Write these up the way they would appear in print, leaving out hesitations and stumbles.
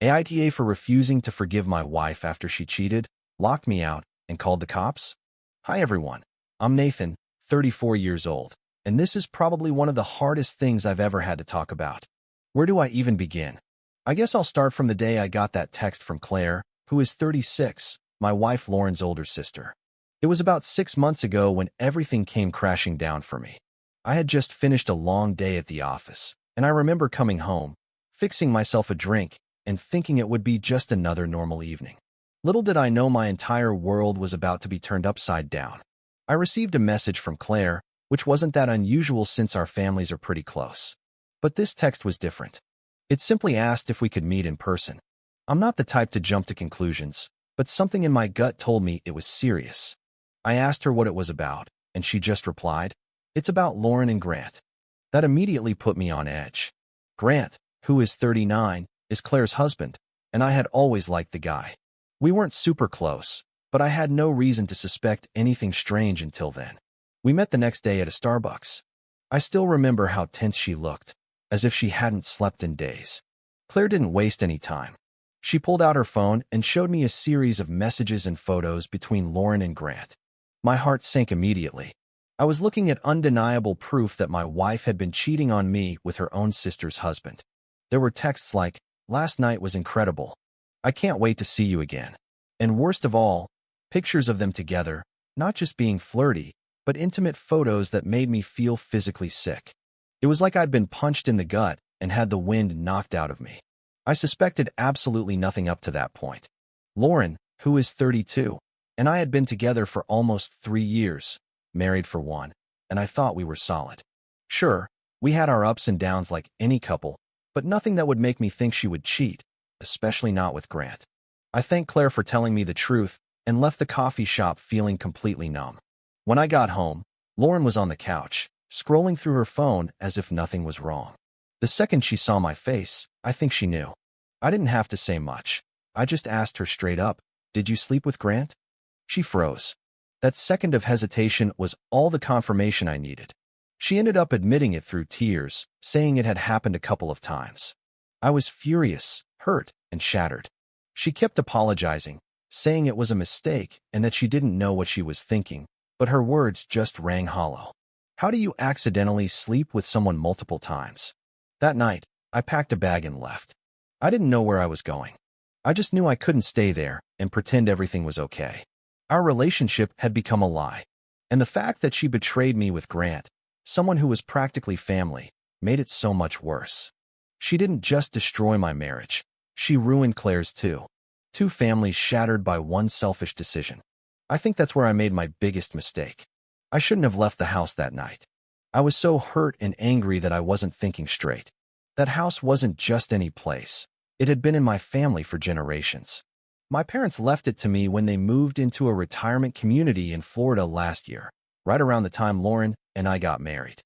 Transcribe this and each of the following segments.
AITA for refusing to forgive my wife after she cheated, locked me out, and called the cops? Hi everyone, I'm Nathan, 34 years old, and this is probably one of the hardest things I've ever had to talk about. Where do I even begin? I guess I'll start from the day I got that text from Claire, who is 36, my wife Lauren's older sister. It was about 6 months ago when everything came crashing down for me. I had just finished a long day at the office, and I remember coming home, fixing myself a drink, and thinking it would be just another normal evening. Little did I know my entire world was about to be turned upside down. I received a message from Claire, which wasn't that unusual since our families are pretty close. But this text was different. It simply asked if we could meet in person. I'm not the type to jump to conclusions, but something in my gut told me it was serious. I asked her what it was about, and she just replied, "It's about Lauren and Grant." That immediately put me on edge. Grant, who is 39, is Claire's husband, and I had always liked the guy. We weren't super close, but I had no reason to suspect anything strange until then. We met the next day at a Starbucks. I still remember how tense she looked, as if she hadn't slept in days. Claire didn't waste any time. She pulled out her phone and showed me a series of messages and photos between Lauren and Grant. My heart sank immediately. I was looking at undeniable proof that my wife had been cheating on me with her own sister's husband. There were texts like, "Last night was incredible. I can't wait to see you again." And worst of all, pictures of them together, not just being flirty, but intimate photos that made me feel physically sick. It was like I'd been punched in the gut and had the wind knocked out of me. I suspected absolutely nothing up to that point. Lauren, who is 32, and I had been together for almost 3 years, married for 1, and I thought we were solid. Sure, we had our ups and downs like any couple, but nothing that would make me think she would cheat, especially not with Grant. I thanked Claire for telling me the truth and left the coffee shop feeling completely numb. When I got home, Lauren was on the couch, scrolling through her phone as if nothing was wrong. The second she saw my face, I think she knew. I didn't have to say much. I just asked her straight up, "Did you sleep with Grant?" She froze. That second of hesitation was all the confirmation I needed. She ended up admitting it through tears, saying it had happened a couple of times. I was furious, hurt, and shattered. She kept apologizing, saying it was a mistake and that she didn't know what she was thinking, but her words just rang hollow. How do you accidentally sleep with someone multiple times? That night, I packed a bag and left. I didn't know where I was going. I just knew I couldn't stay there and pretend everything was okay. Our relationship had become a lie, and the fact that she betrayed me with Grant, someone who was practically family, made it so much worse. She didn't just destroy my marriage. She ruined Claire's too. 2 families shattered by one selfish decision. I think that's where I made my biggest mistake. I shouldn't have left the house that night. I was so hurt and angry that I wasn't thinking straight. That house wasn't just any place. It had been in my family for generations. My parents left it to me when they moved into a retirement community in Florida last year, right around the time Lauren and I got married.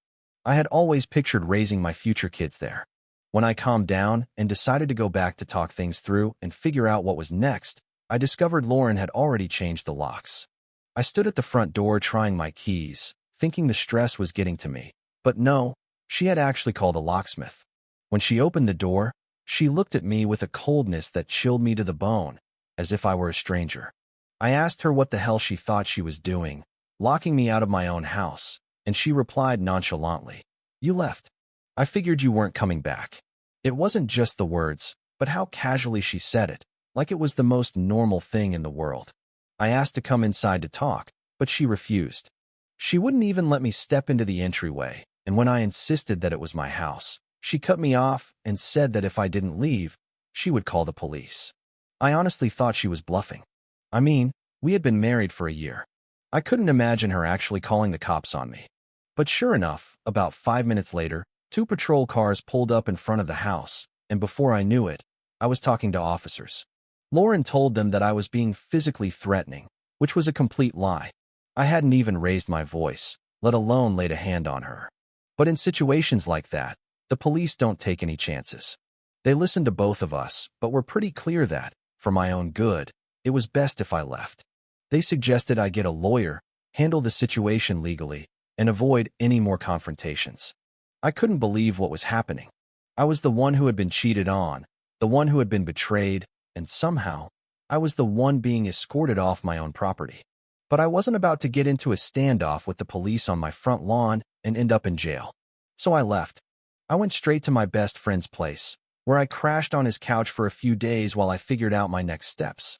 I had always pictured raising my future kids there. When I calmed down and decided to go back to talk things through and figure out what was next, I discovered Lauren had already changed the locks. I stood at the front door trying my keys, thinking the stress was getting to me. But no, she had actually called a locksmith. When she opened the door, she looked at me with a coldness that chilled me to the bone, as if I were a stranger. I asked her what the hell she thought she was doing, locking me out of my own house, and she replied nonchalantly, "You left. I figured you weren't coming back." It wasn't just the words, but how casually she said it, like it was the most normal thing in the world. I asked to come inside to talk, but she refused. She wouldn't even let me step into the entryway, and when I insisted that it was my house, she cut me off and said that if I didn't leave, she would call the police. I honestly thought she was bluffing. I mean, we had been married for a year. I couldn't imagine her actually calling the cops on me. But sure enough, about 5 minutes later, 2 patrol cars pulled up in front of the house, and before I knew it, I was talking to officers. Lauren told them that I was being physically threatening, which was a complete lie. I hadn't even raised my voice, let alone laid a hand on her. But in situations like that, the police don't take any chances. They listened to both of us, but were pretty clear that, for my own good, it was best if I left. They suggested I get a lawyer, handle the situation legally, and avoid any more confrontations. I couldn't believe what was happening. I was the one who had been cheated on, the one who had been betrayed, and somehow, I was the one being escorted off my own property. But I wasn't about to get into a standoff with the police on my front lawn and end up in jail. So I left. I went straight to my best friend's place, where I crashed on his couch for a few days while I figured out my next steps.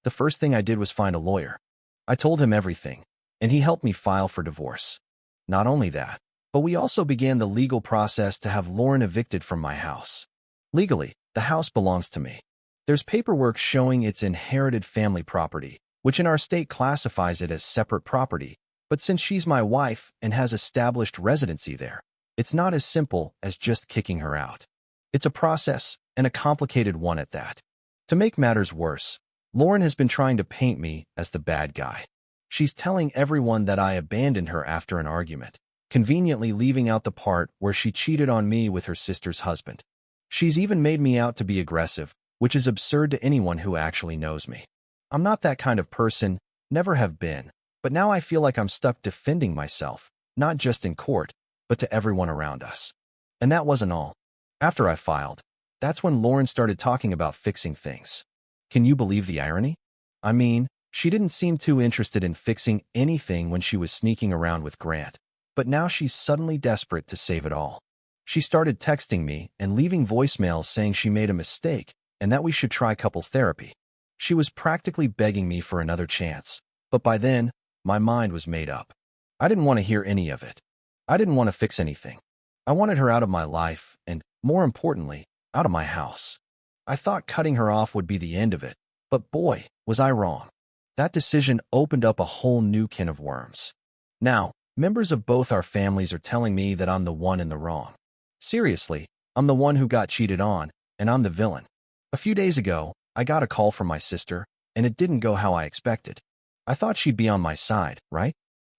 The first thing I did was find a lawyer. I told him everything, and he helped me file for divorce. Not only that, but we also began the legal process to have Lauren evicted from my house. Legally, the house belongs to me. There's paperwork showing it's inherited family property, which in our state classifies it as separate property, but since she's my wife and has established residency there, it's not as simple as just kicking her out. It's a process, and a complicated one at that. To make matters worse, Lauren has been trying to paint me as the bad guy. She's telling everyone that I abandoned her after an argument, conveniently leaving out the part where she cheated on me with her sister's husband. She's even made me out to be aggressive, which is absurd to anyone who actually knows me. I'm not that kind of person, never have been, but now I feel like I'm stuck defending myself, not just in court, but to everyone around us. And that wasn't all. After I filed, that's when Lauren started talking about fixing things. Can you believe the irony? I mean, she didn't seem too interested in fixing anything when she was sneaking around with Grant, but now she's suddenly desperate to save it all. She started texting me and leaving voicemails saying she made a mistake and that we should try couples therapy. She was practically begging me for another chance, but by then, my mind was made up. I didn't want to hear any of it. I didn't want to fix anything. I wanted her out of my life and, more importantly, out of my house. I thought cutting her off would be the end of it, but boy, was I wrong. That decision opened up a whole new can of worms. Now, members of both our families are telling me that I'm the one in the wrong. Seriously, I'm the one who got cheated on, and I'm the villain. A few days ago, I got a call from my sister, and it didn't go how I expected. I thought she'd be on my side, right?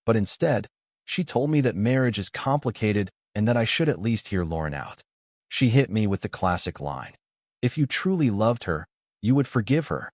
But instead, she told me that marriage is complicated and that I should at least hear Lauren out. She hit me with the classic line. If you truly loved her, you would forgive her.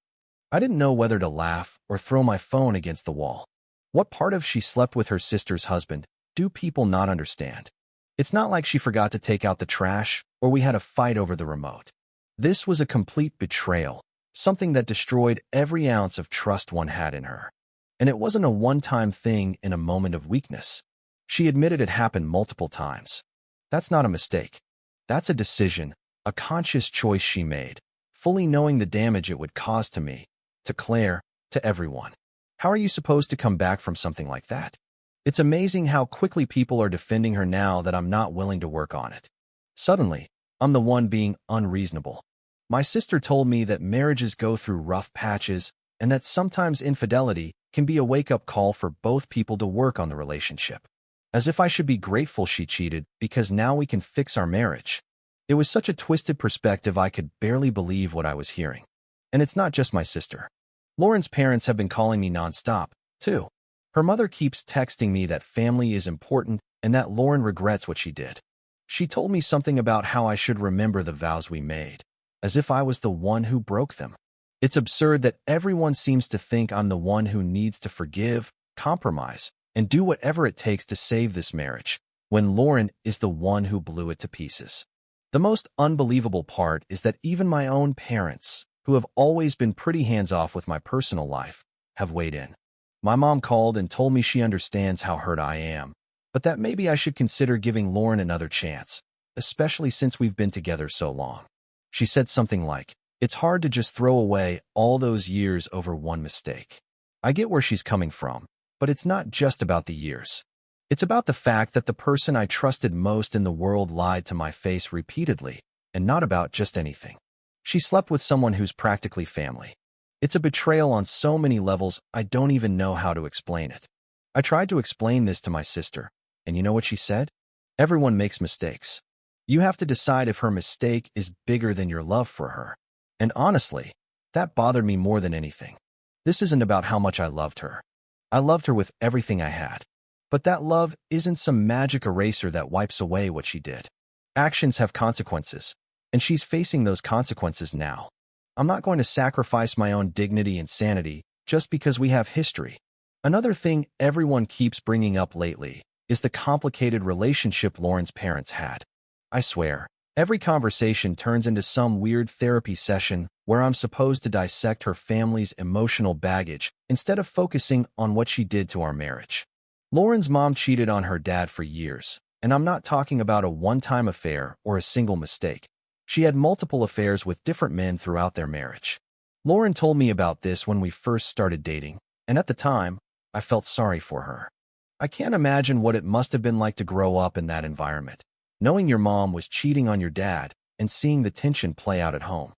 I didn't know whether to laugh or throw my phone against the wall. What part of she slept with her sister's husband do people not understand? It's not like she forgot to take out the trash or we had a fight over the remote. This was a complete betrayal, something that destroyed every ounce of trust one had in her. And it wasn't a one-time thing in a moment of weakness. She admitted it happened multiple times. That's not a mistake. That's a decision, a conscious choice she made, fully knowing the damage it would cause to me, to Claire, to everyone. How are you supposed to come back from something like that? It's amazing how quickly people are defending her now that I'm not willing to work on it. Suddenly, I'm the one being unreasonable. My sister told me that marriages go through rough patches and that sometimes infidelity can be a wake-up call for both people to work on the relationship. As if I should be grateful she cheated because now we can fix our marriage. It was such a twisted perspective I could barely believe what I was hearing. And it's not just my sister. Lauren's parents have been calling me nonstop, too. Her mother keeps texting me that family is important and that Lauren regrets what she did. She told me something about how I should remember the vows we made, as if I was the one who broke them. It's absurd that everyone seems to think I'm the one who needs to forgive, compromise, and do whatever it takes to save this marriage, when Lauren is the one who blew it to pieces. The most unbelievable part is that even my own parents, who have always been pretty hands-off with my personal life, have weighed in. My mom called and told me she understands how hurt I am, but that maybe I should consider giving Lauren another chance, especially since we've been together so long. She said something like, "It's hard to just throw away all those years over one mistake." I get where she's coming from, but it's not just about the years. It's about the fact that the person I trusted most in the world lied to my face repeatedly, and not about just anything. She slept with someone who's practically family. It's a betrayal on so many levels I don't even know how to explain it. I tried to explain this to my sister, and you know what she said? Everyone makes mistakes. You have to decide if her mistake is bigger than your love for her. And honestly, that bothered me more than anything. This isn't about how much I loved her. I loved her with everything I had. But that love isn't some magic eraser that wipes away what she did. Actions have consequences, and she's facing those consequences now. I'm not going to sacrifice my own dignity and sanity just because we have history. Another thing everyone keeps bringing up lately is the complicated relationship Lauren's parents had. I swear, Every conversation turns into some weird therapy session where I'm supposed to dissect her family's emotional baggage instead of focusing on what she did to our marriage. Lauren's mom cheated on her dad for years, and I'm not talking about a one-time affair or a single mistake. She had multiple affairs with different men throughout their marriage. Lauren told me about this when we first started dating, and at the time, I felt sorry for her. I can't imagine what it must have been like to grow up in that environment, knowing your mom was cheating on your dad and seeing the tension play out at home.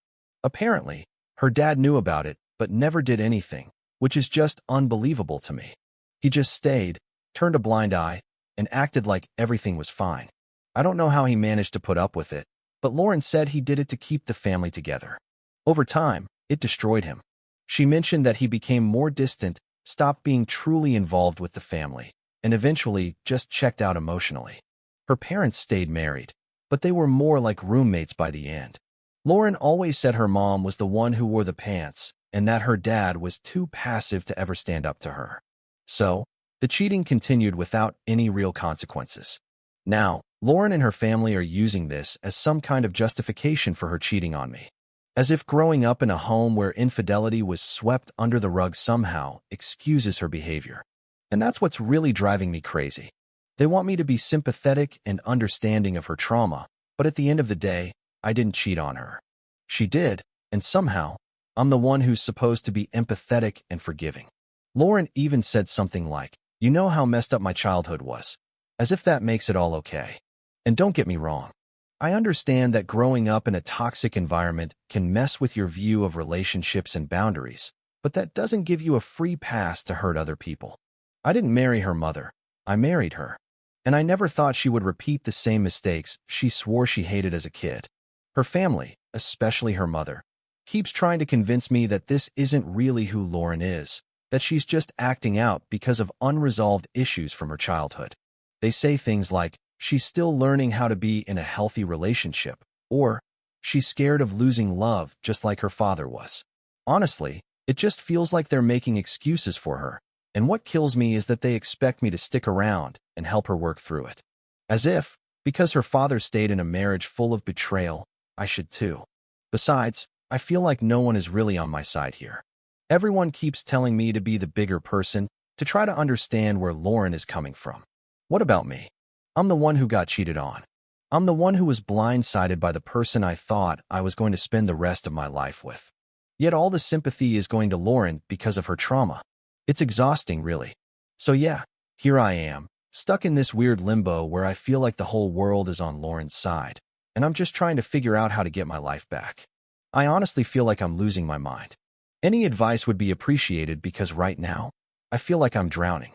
Apparently, her dad knew about it but never did anything, which is just unbelievable to me. He just stayed, turned a blind eye, and acted like everything was fine. I don't know how he managed to put up with it, but Lauren said he did it to keep the family together. Over time, it destroyed him. She mentioned that he became more distant, stopped being truly involved with the family, and eventually just checked out emotionally. Her parents stayed married, but they were more like roommates by the end. Lauren always said her mom was the one who wore the pants and that her dad was too passive to ever stand up to her. So, the cheating continued without any real consequences. Now, Lauren and her family are using this as some kind of justification for her cheating on me. As if growing up in a home where infidelity was swept under the rug somehow excuses her behavior. And that's what's really driving me crazy. They want me to be sympathetic and understanding of her trauma, but at the end of the day, I didn't cheat on her. She did, and somehow, I'm the one who's supposed to be empathetic and forgiving. Lauren even said something like, "You know how messed up my childhood was," as if that makes it all okay. And don't get me wrong. I understand that growing up in a toxic environment can mess with your view of relationships and boundaries, but that doesn't give you a free pass to hurt other people. I didn't marry her mother. I married her. And I never thought she would repeat the same mistakes she swore she hated as a kid. Her family, especially her mother, keeps trying to convince me that this isn't really who Lauren is, that she's just acting out because of unresolved issues from her childhood. They say things like, she's still learning how to be in a healthy relationship, or she's scared of losing love just like her father was. Honestly, it just feels like they're making excuses for her, and what kills me is that they expect me to stick around and help her work through it. As if, because her father stayed in a marriage full of betrayal, I should too. Besides, I feel like no one is really on my side here. Everyone keeps telling me to be the bigger person, to try to understand where Lauren is coming from. What about me? I'm the one who got cheated on. I'm the one who was blindsided by the person I thought I was going to spend the rest of my life with. Yet all the sympathy is going to Lauren because of her trauma. It's exhausting, really. So yeah, here I am, stuck in this weird limbo where I feel like the whole world is on Lauren's side, and I'm just trying to figure out how to get my life back. I honestly feel like I'm losing my mind. Any advice would be appreciated because right now, I feel like I'm drowning.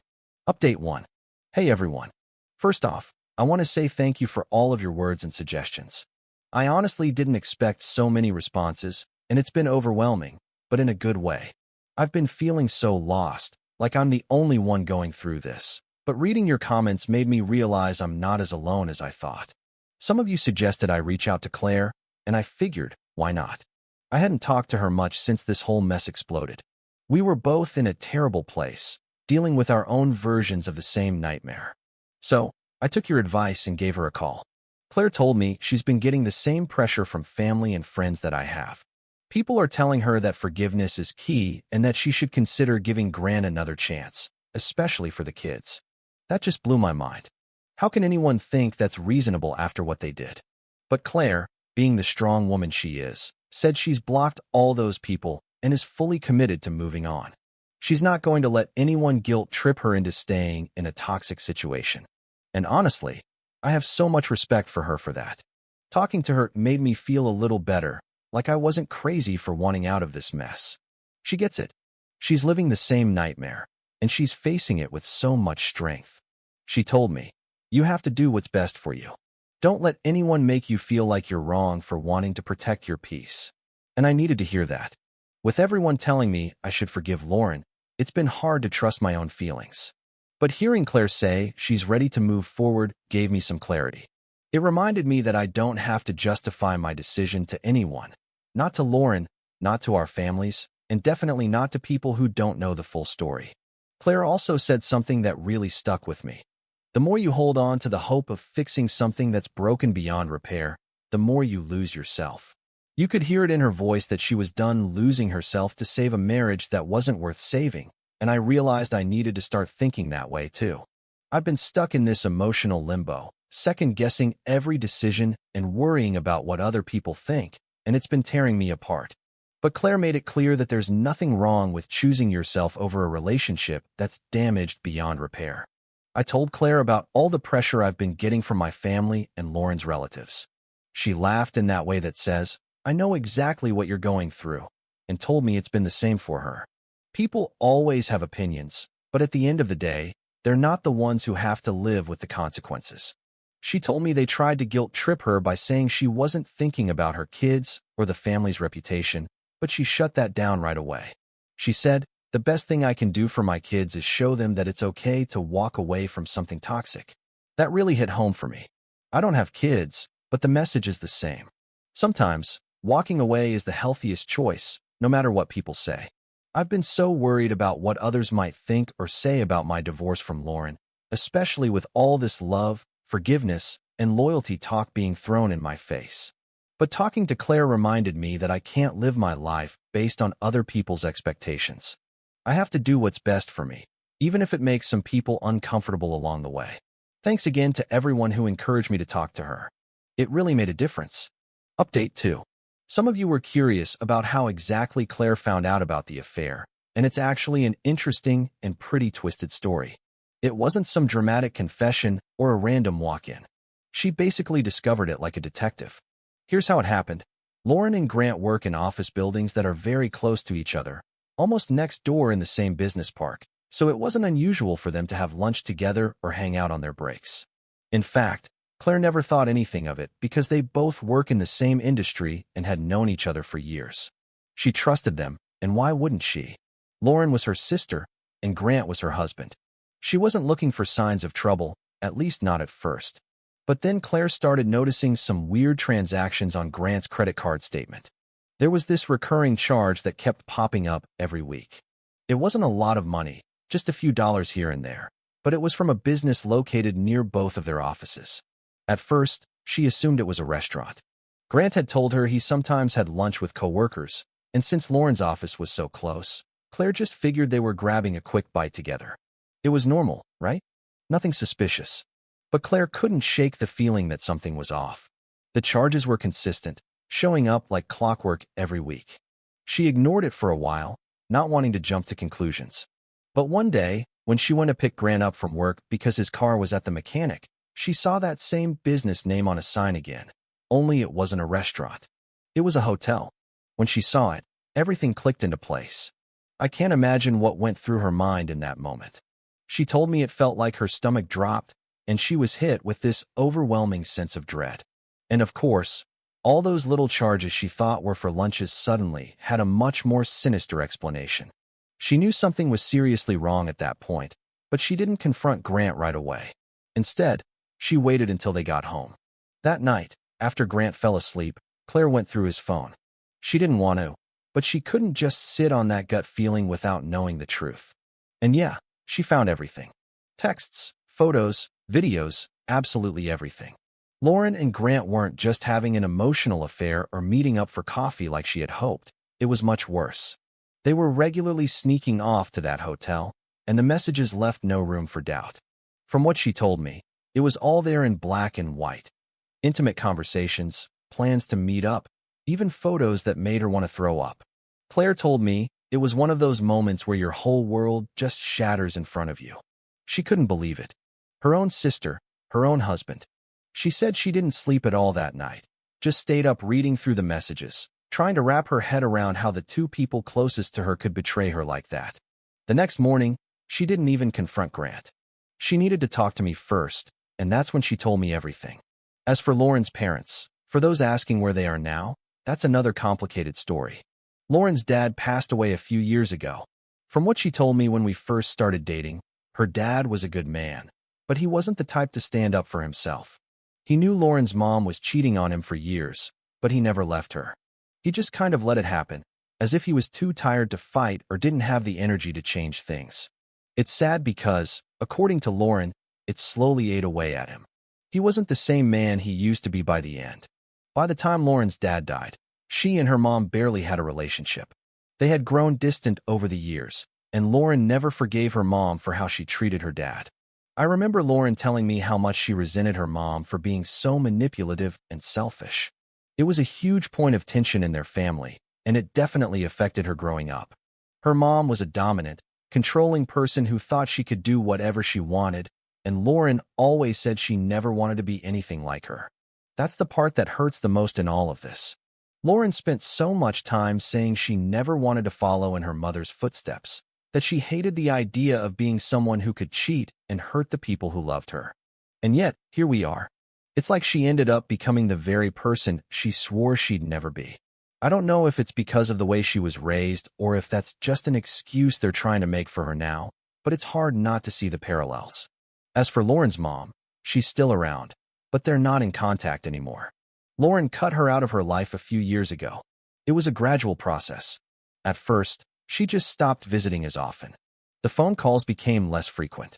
Update 1. Hey everyone. First off, I want to say thank you for all of your words and suggestions. I honestly didn't expect so many responses, and it's been overwhelming, but in a good way. I've been feeling so lost, like I'm the only one going through this, but reading your comments made me realize I'm not as alone as I thought. Some of you suggested I reach out to Claire, and I figured, why not? I hadn't talked to her much since this whole mess exploded. We were both in a terrible place, dealing with our own versions of the same nightmare. So, I took your advice and gave her a call. Claire told me she's been getting the same pressure from family and friends that I have. People are telling her that forgiveness is key and that she should consider giving Grant another chance, especially for the kids. That just blew my mind. How can anyone think that's reasonable after what they did? But Claire, being the strong woman she is, said she's blocked all those people and is fully committed to moving on. She's not going to let anyone guilt trip her into staying in a toxic situation. And honestly, I have so much respect for her for that. Talking to her made me feel a little better, like I wasn't crazy for wanting out of this mess. She gets it. She's living the same nightmare, and she's facing it with so much strength. She told me, "You have to do what's best for you. Don't let anyone make you feel like you're wrong for wanting to protect your peace." And I needed to hear that. With everyone telling me I should forgive Lauren, it's been hard to trust my own feelings. But hearing Claire say she's ready to move forward gave me some clarity. It reminded me that I don't have to justify my decision to anyone. Not to Lauren, not to our families, and definitely not to people who don't know the full story. Claire also said something that really stuck with me. The more you hold on to the hope of fixing something that's broken beyond repair, the more you lose yourself. You could hear it in her voice that she was done losing herself to save a marriage that wasn't worth saving, and I realized I needed to start thinking that way too. I've been stuck in this emotional limbo, second-guessing every decision and worrying about what other people think, and it's been tearing me apart. But Claire made it clear that there's nothing wrong with choosing yourself over a relationship that's damaged beyond repair. I told Claire about all the pressure I've been getting from my family and Lauren's relatives. She laughed in that way that says, "I know exactly what you're going through," and told me it's been the same for her. People always have opinions, but at the end of the day, they're not the ones who have to live with the consequences. She told me they tried to guilt-trip her by saying she wasn't thinking about her kids or the family's reputation, but she shut that down right away. She said, "The best thing I can do for my kids is show them that it's okay to walk away from something toxic." That really hit home for me. I don't have kids, but the message is the same. Sometimes, walking away is the healthiest choice, no matter what people say. I've been so worried about what others might think or say about my divorce from Lauren, especially with all this love, forgiveness, and loyalty talk being thrown in my face. But talking to Claire reminded me that I can't live my life based on other people's expectations. I have to do what's best for me, even if it makes some people uncomfortable along the way. Thanks again to everyone who encouraged me to talk to her. It really made a difference. Update 2. Some of you were curious about how exactly Claire found out about the affair, and it's actually an interesting and pretty twisted story. It wasn't some dramatic confession or a random walk-in. She basically discovered it like a detective. Here's how it happened. Lauren and Grant work in office buildings that are very close to each other, almost next door in the same business park, so it wasn't unusual for them to have lunch together or hang out on their breaks. In fact, Claire never thought anything of it because they both work in the same industry and had known each other for years. She trusted them, and why wouldn't she? Lauren was her sister, and Grant was her husband. She wasn't looking for signs of trouble, at least not at first. But then Claire started noticing some weird transactions on Grant's credit card statement. There was this recurring charge that kept popping up every week. It wasn't a lot of money, just a few dollars here and there, but it was from a business located near both of their offices. At first, she assumed it was a restaurant. Grant had told her he sometimes had lunch with coworkers, and since Lauren's office was so close, Claire just figured they were grabbing a quick bite together. It was normal, right? Nothing suspicious. But Claire couldn't shake the feeling that something was off. The charges were consistent, showing up like clockwork every week. She ignored it for a while, not wanting to jump to conclusions. But one day, when she went to pick Grant up from work because his car was at the mechanic, she saw that same business name on a sign again, only it wasn't a restaurant. It was a hotel. When she saw it, everything clicked into place. I can't imagine what went through her mind in that moment. She told me it felt like her stomach dropped, and she was hit with this overwhelming sense of dread. And of course, all those little charges she thought were for lunches suddenly had a much more sinister explanation. She knew something was seriously wrong at that point, but she didn't confront Grant right away. Instead, she waited until they got home. That night, after Grant fell asleep, Claire went through his phone. She didn't want to, but she couldn't just sit on that gut feeling without knowing the truth. And yeah, she found everything. Texts, photos, videos, absolutely everything. Lauren and Grant weren't just having an emotional affair or meeting up for coffee like she had hoped. It was much worse. They were regularly sneaking off to that hotel, and the messages left no room for doubt. From what she told me, it was all there in black and white. Intimate conversations, plans to meet up, even photos that made her want to throw up. Claire told me it was one of those moments where your whole world just shatters in front of you. She couldn't believe it. Her own sister, her own husband. She said she didn't sleep at all that night, just stayed up reading through the messages, trying to wrap her head around how the two people closest to her could betray her like that. The next morning, she didn't even confront Grant. She needed to talk to me first, and that's when she told me everything. As for Lauren's parents, for those asking where they are now, that's another complicated story. Lauren's dad passed away a few years ago. From what she told me when we first started dating, her dad was a good man, but he wasn't the type to stand up for himself. He knew Lauren's mom was cheating on him for years, but he never left her. He just kind of let it happen, as if he was too tired to fight or didn't have the energy to change things. It's sad because, according to Lauren, it slowly ate away at him. He wasn't the same man he used to be by the end. By the time Lauren's dad died, she and her mom barely had a relationship. They had grown distant over the years, and Lauren never forgave her mom for how she treated her dad. I remember Lauren telling me how much she resented her mom for being so manipulative and selfish. It was a huge point of tension in their family, and it definitely affected her growing up. Her mom was a dominant, controlling person who thought she could do whatever she wanted, and Lauren always said she never wanted to be anything like her. That's the part that hurts the most in all of this. Lauren spent so much time saying she never wanted to follow in her mother's footsteps, that she hated the idea of being someone who could cheat and hurt the people who loved her. And yet, here we are. It's like she ended up becoming the very person she swore she'd never be. I don't know if it's because of the way she was raised or if that's just an excuse they're trying to make for her now, but it's hard not to see the parallels. As for Lauren's mom, she's still around, but they're not in contact anymore. Lauren cut her out of her life a few years ago. It was a gradual process. At first, she just stopped visiting as often. The phone calls became less frequent.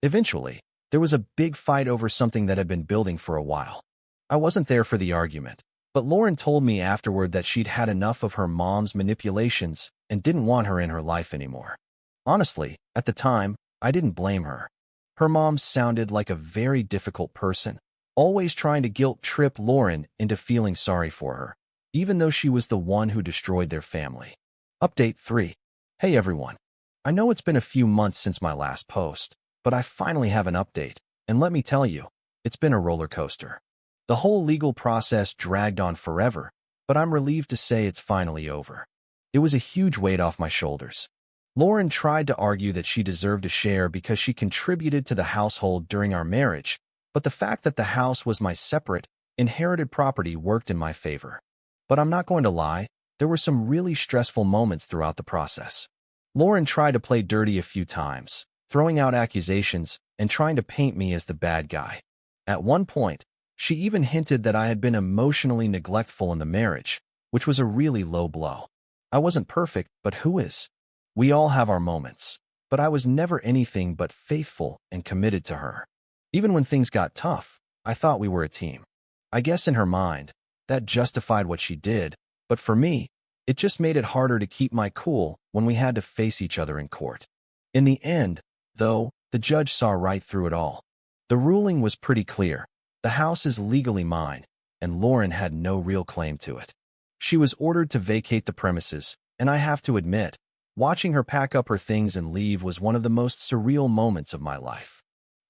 Eventually, there was a big fight over something that had been building for a while. I wasn't there for the argument, but Lauren told me afterward that she'd had enough of her mom's manipulations and didn't want her in her life anymore. Honestly, at the time, I didn't blame her. Her mom sounded like a very difficult person, always trying to guilt-trip Lauren into feeling sorry for her, even though she was the one who destroyed their family. Update 3. Hey everyone. I know it's been a few months since my last post, but I finally have an update, and let me tell you, it's been a roller coaster. The whole legal process dragged on forever, but I'm relieved to say it's finally over. It was a huge weight off my shoulders. Lauren tried to argue that she deserved a share because she contributed to the household during our marriage, but the fact that the house was my separate, inherited property worked in my favor. But I'm not going to lie, there were some really stressful moments throughout the process. Lauren tried to play dirty a few times, throwing out accusations and trying to paint me as the bad guy. At one point, she even hinted that I had been emotionally neglectful in the marriage, which was a really low blow. I wasn't perfect, but who is? We all have our moments, but I was never anything but faithful and committed to her. Even when things got tough, I thought we were a team. I guess in her mind, that justified what she did, but for me, it just made it harder to keep my cool when we had to face each other in court. In the end, though, the judge saw right through it all. The ruling was pretty clear. The house is legally mine, and Lauren had no real claim to it. She was ordered to vacate the premises, and I have to admit, watching her pack up her things and leave was one of the most surreal moments of my life.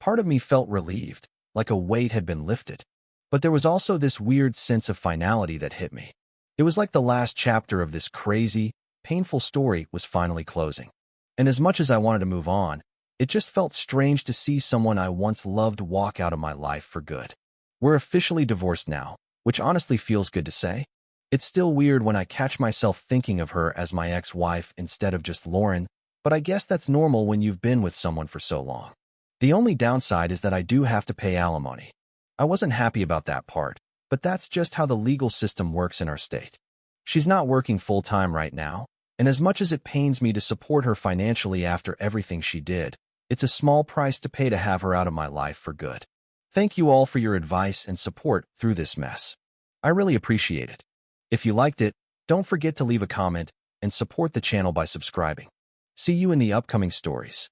Part of me felt relieved, like a weight had been lifted. But there was also this weird sense of finality that hit me. It was like the last chapter of this crazy, painful story was finally closing. And as much as I wanted to move on, it just felt strange to see someone I once loved walk out of my life for good. We're officially divorced now, which honestly feels good to say. It's still weird when I catch myself thinking of her as my ex-wife instead of just Lauren, but I guess that's normal when you've been with someone for so long. The only downside is that I do have to pay alimony. I wasn't happy about that part, but that's just how the legal system works in our state. She's not working full-time right now, and as much as it pains me to support her financially after everything she did, it's a small price to pay to have her out of my life for good. Thank you all for your advice and support through this mess. I really appreciate it. If you liked it, don't forget to leave a comment and support the channel by subscribing. See you in the upcoming stories.